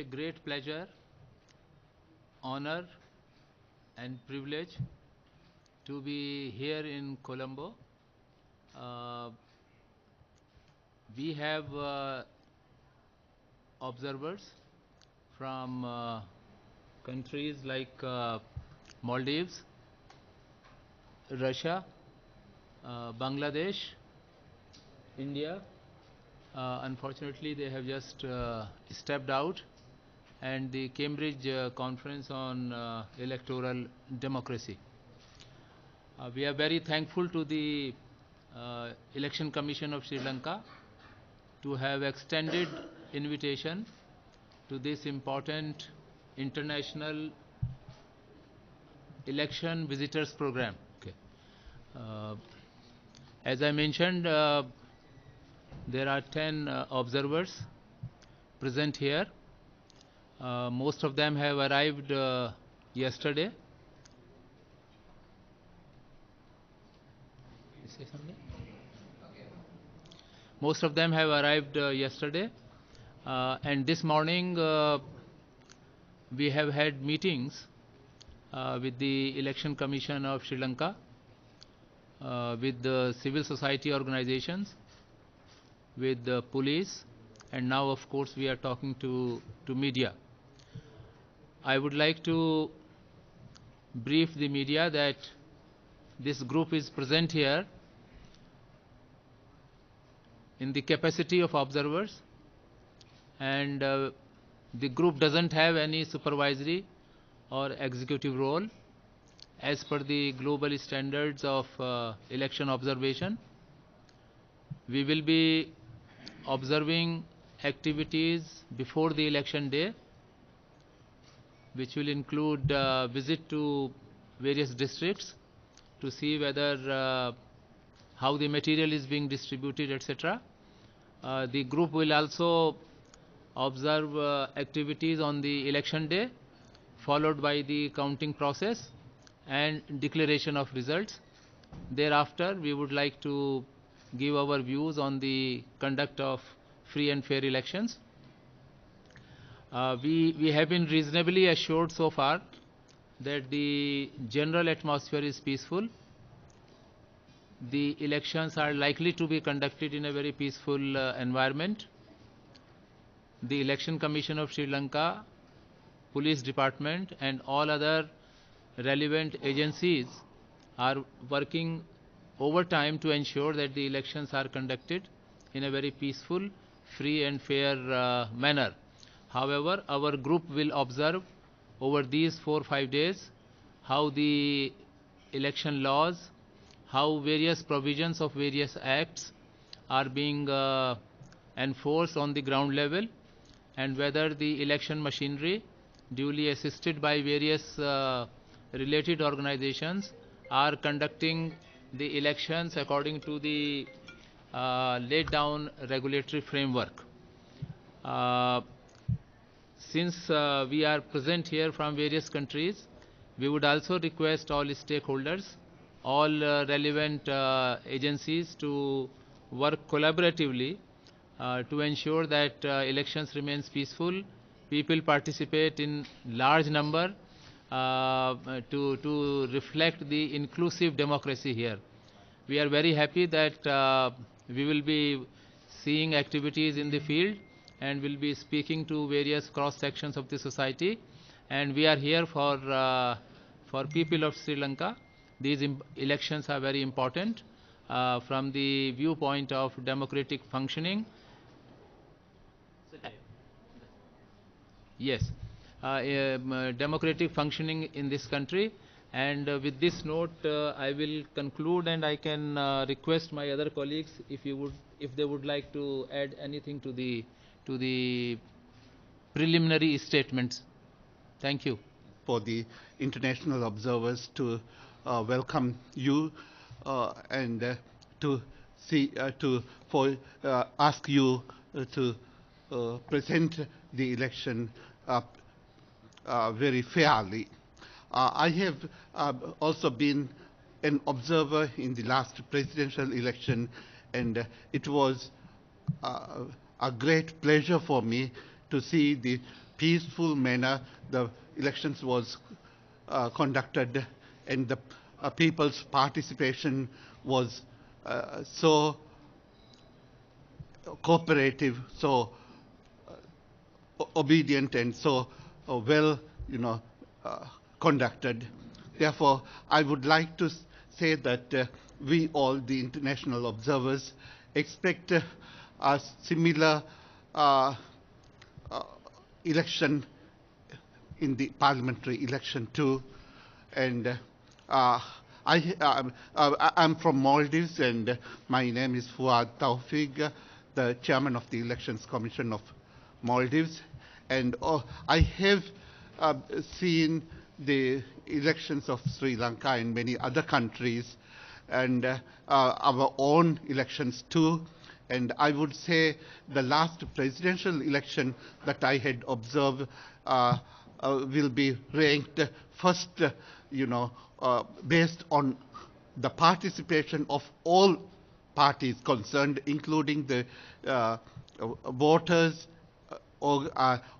a great pleasure, honor and privilege to be here in Colombo. We have observers from countries like Maldives, Russia, Bangladesh, India. Unfortunately, they have just stepped out, and the Cambridge Conference on Electoral Democracy. We are very thankful to the Election Commission of Sri Lanka to have extended invitation to this important international election visitors program. Okay. As I mentioned, there are 10 observers present here. Most of them have arrived yesterday. Most of them have arrived yesterday, and this morning we have had meetings with the Election Commission of Sri Lanka, with the civil society organizations, with the police, and now of course we are talking to media. I would like to brief the media that this group is present here in the capacity of observers, and the group doesn't have any supervisory or executive role as per the global standards of election observation. We will be observing activities before the election day, which will include visit to various districts to see whether how the material is being distributed, etc. The group will also observe activities on the election day, followed by the counting process and declaration of results. Thereafter, we would like to give our views on the conduct of free and fair elections. We have been reasonably assured so far that the general atmosphere is peaceful. The elections are likely to be conducted in a very peaceful environment. The Election Commission of Sri Lanka, Police Department and all other relevant agencies are working overtime to ensure that the elections are conducted in a very peaceful, free and fair manner. However, our group will observe over these 4 or 5 days how the election laws, how various provisions of various acts are being enforced on the ground level, and whether the election machinery, duly assisted by various related organizations, are conducting the elections according to the laid down regulatory framework. Since we are present here from various countries, we would also request all stakeholders, all relevant agencies to work collaboratively to ensure that elections remains peaceful, people participate in large number to reflect the inclusive democracy here. We are very happy that we will be seeing activities in the field and will be speaking to various cross sections of the society, and we are here for people of Sri Lanka. These elections are very important from the viewpoint of democratic functioning. Yes, democratic functioning in this country. And with this note, I will conclude, and I can request my other colleagues if they would like to add anything to the preliminary statements. Thank you. For the international observers to welcome you and to ask you to present the election very fairly. I have also been an observer in the last presidential election, and it was a great pleasure for me to see the peaceful manner the elections was conducted, and the people's participation was so cooperative, so obedient, and so well, conducted. Therefore, I would like to say that we all, the international observers, expect a similar election in the parliamentary election too. And I'm from Maldives, and my name is 𝗩𝗦𝗬𝗧, the chairman of the Elections Commission of Maldives. And I have seen the elections of Sri Lanka and many other countries, and our own elections too. And I would say the last presidential election that I had observed will be ranked first, based on the participation of all parties concerned, including the voters,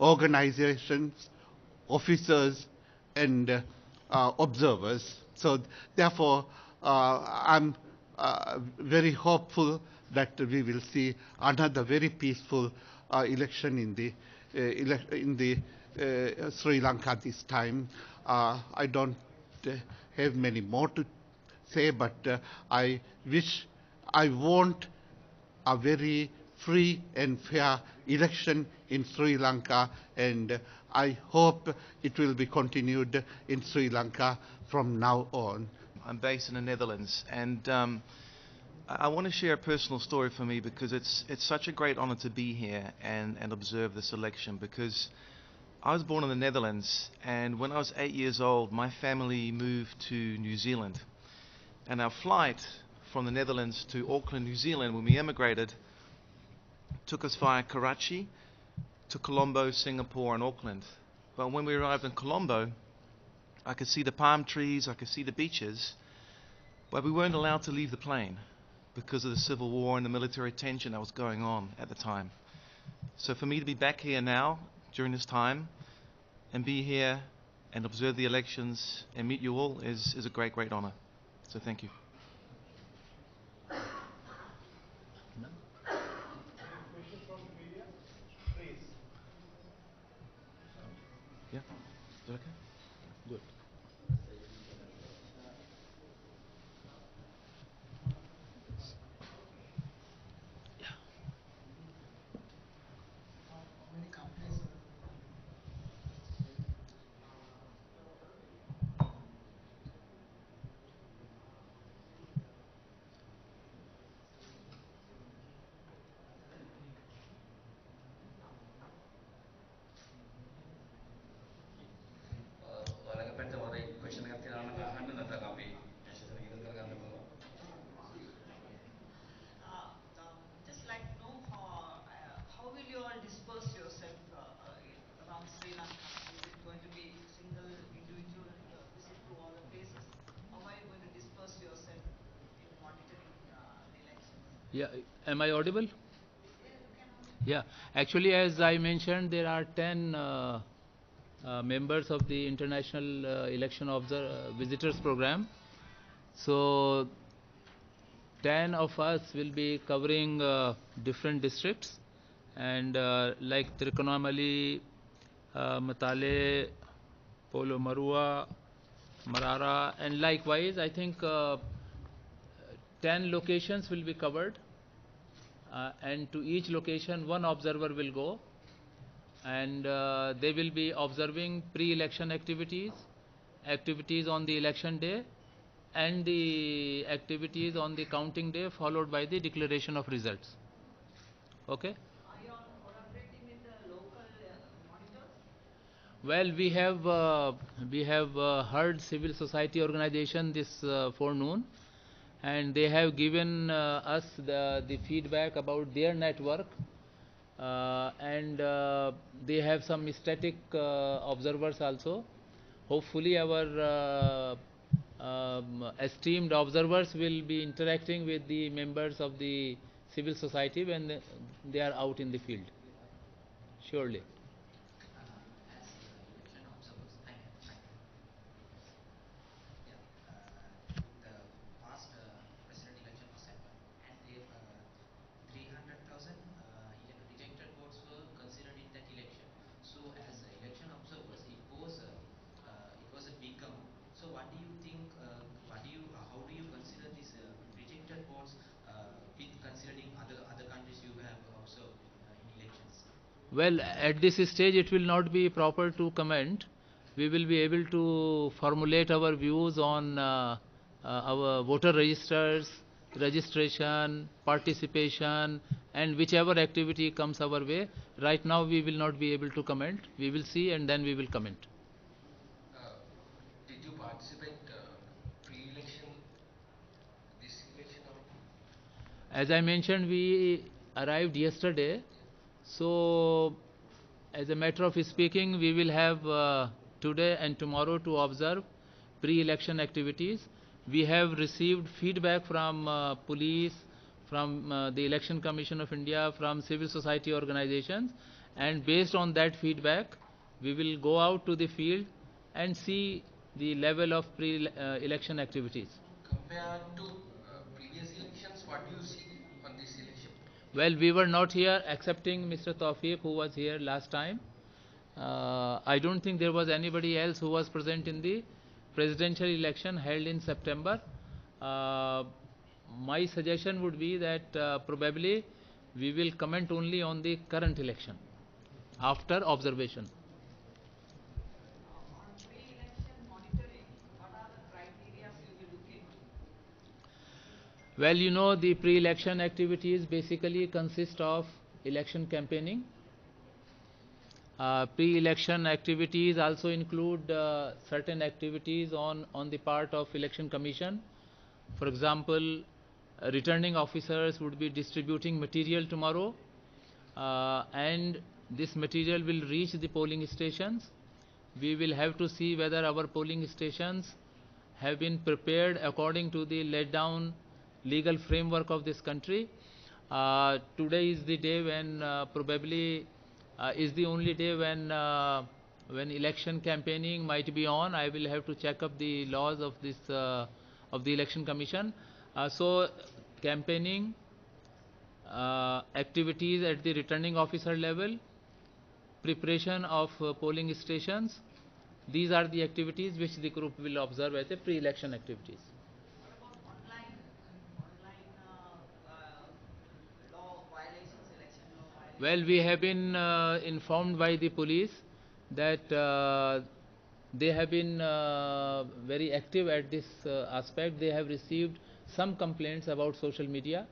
organizations, officers, and observers. So therefore, I'm very hopeful that we will see another very peaceful election in the Sri Lanka this time. I don't have many more to say, but I want a very free and fair election in Sri Lanka, and I hope it will be continued in Sri Lanka from now on. I'm based in the Netherlands, and I want to share a personal story for me, because it's such a great honor to be here and observe this election, because I was born in the Netherlands, and when I was 8 years old, my family moved to New Zealand, and our flight from the Netherlands to Auckland, New Zealand, when we emigrated, took us via Karachi to Colombo, Singapore, and Auckland. But when we arrived in Colombo, I could see the palm trees, I could see the beaches, but we weren't allowed to leave the plane because of the civil war and the military tension that was going on at the time. So for me to be back here now, during this time, and be here and observe the elections and meet you all is a great, great honor. So thank you. Yeah, is that okay? Good. Just like to know how will you all disperse yourself around Sri Lanka? Is it going to be single individual visit to all the places? How are you going to disperse yourself in monitoring the elections? Yeah, am I audible? Yeah, you can also. Yeah, actually, as I mentioned, there are 10 members of the International Election Visitors Program. So 10 of us will be covering different districts, and like Trikonamali, Matale, Polo Marua, Marara, and likewise, I think 10 locations will be covered, and to each location one observer will go, and they will be observing pre-election activities, activities on the election day, and the activities on the counting day, followed by the declaration of results. Okay? Are you all collaborating with the local monitors? Well, we have heard civil society organization this forenoon, and they have given us the feedback about their network, and they have some static observers also. Hopefully our esteemed observers will be interacting with the members of the civil society when they are out in the field. Surely. Well, at this stage it will not be proper to comment. We will be able to formulate our views on our voter registers, registration, participation, and whichever activity comes our way. Right now we will not be able to comment. We will see and then we will comment. Did you participate pre-election, this election? As I mentioned, we arrived yesterday. So, as a matter of speaking, we will have today and tomorrow to observe pre-election activities. We have received feedback from police, from the Election Commission of India, from civil society organizations, and based on that feedback, we will go out to the field and see the level of pre-election activities. Compared to previous elections, what do you see on this election? Well, we were not here excepting Mr. Tawfiq, who was here last time. I don't think there was anybody else who was present in the presidential election held in September. My suggestion would be that probably we will comment only on the current election after observation. On pre-election monitoring, what are the criteria you will look into? Well, you know, the pre-election activities basically consist of election campaigning. Pre-election activities also include certain activities on the part of Election Commission. For example, returning officers would be distributing material tomorrow, and this material will reach the polling stations. We will have to see whether our polling stations have been prepared according to the laid down legal framework of this country. Today is the day when probably is the only day when election campaigning might be on. I will have to check up the laws of this of the Election Commission. So campaigning activities at the returning officer level, preparation of polling stations, these are the activities which the group will observe as a pre-election activities. What about online law violations, election law violations? Well, we have been informed by the police that they have been very active at this aspect. They have received some complaints about social media,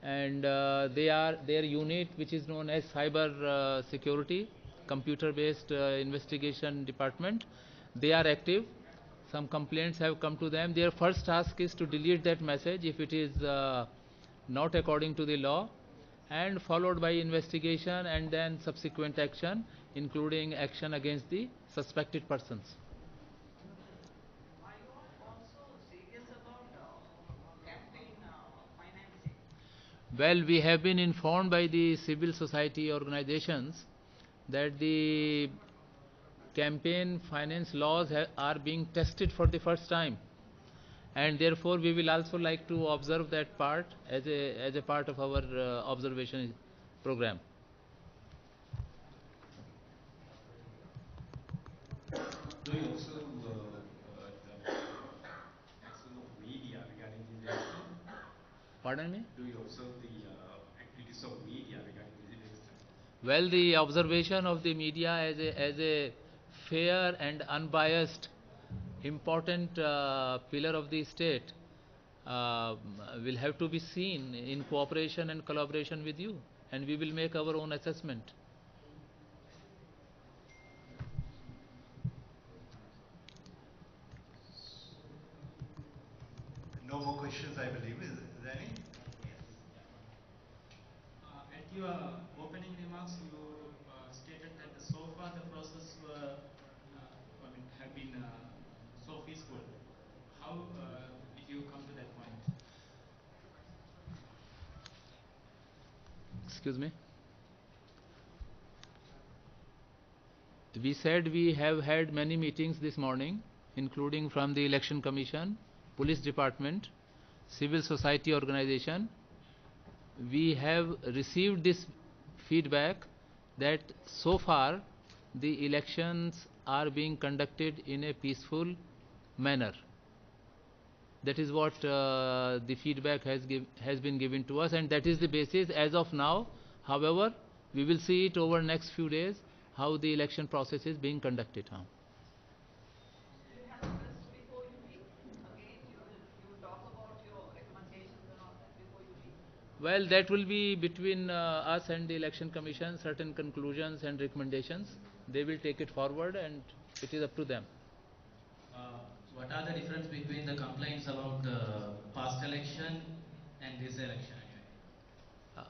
and their unit, which is known as cyber security, computer-based investigation department, they are active. Some complaints have come to them. Their first task is to delete that message if it is not according to the law, and followed by investigation and then subsequent action, including action against the suspected persons. Are you also serious about campaign financing? Well, we have been informed by the civil society organizations that the campaign finance laws are being tested for the first time, and therefore we will also like to observe that part as a part of our observation program. Do you observe the action of media regarding the election? Pardon me? Do you observe the activities of media regarding the election? Well, the observation of the media as a fair and unbiased important pillar of the state will have to be seen in cooperation and collaboration with you, and we will make our own assessment. No more questions, I believe. Is there any? At your opening remarks, you stated that so far the process have been so peaceful. How did you come to that point? Excuse me? We said we have had many meetings this morning, including from the Election Commission, Police Department, civil society organization. We have received this feedback that so far the elections are being conducted in a peaceful manner. That is what the feedback has been given to us, and that is the basis as of now. However, We will see it over next few days how the election process is being conducted. You will have a list before you leave. Again, you will talk about your recommendations and all that before you leave. Well, that will be between us and the Election Commission, certain conclusions and recommendations. They will take it forward and it is up to them. What are the difference between the complaints about the past election and this election anyway?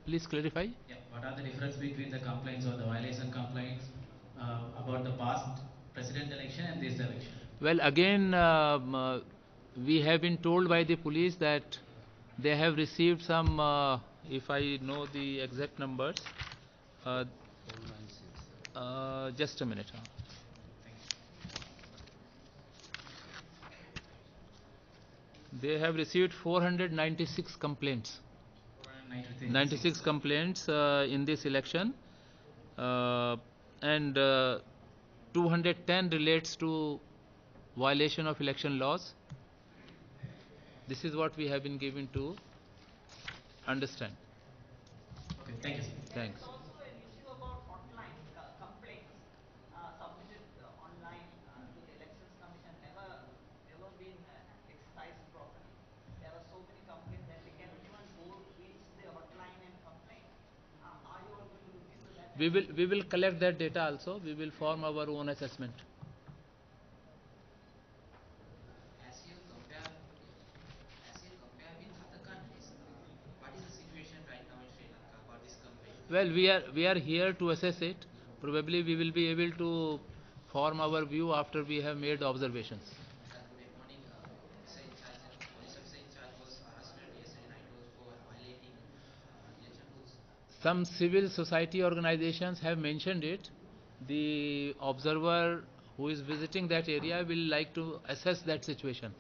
Please clarify. Yeah, what are the difference between the complaints or the violation complaints about the past president election and this election? Well, again, we have been told by the police that they have received some, if I know the exact numbers, just a minute. They have received 496 complaints. 96 complaints in this election, and 210 relates to violation of election laws. This is what we have been given to understand. Okay, thank you, sir. Thanks. There is also an issue about hotline complaints submitted online to the Elections Commission never been exercised properly. There are so many complaints that they cannot even go reach the hotline and complain. Are you all going to look into that? We will collect that data also. We will form our own assessment. As you compare with other countries, what is the situation right now in Sri Lanka about this complaint? Well, we are here to assess it. Probably we will be able to form our view after we have made observations. Sir, good morning. Police officer in charge was arrested yesterday night for violating election rules. Some civil society organizations have mentioned it. The observer who is visiting that area will like to assess that situation.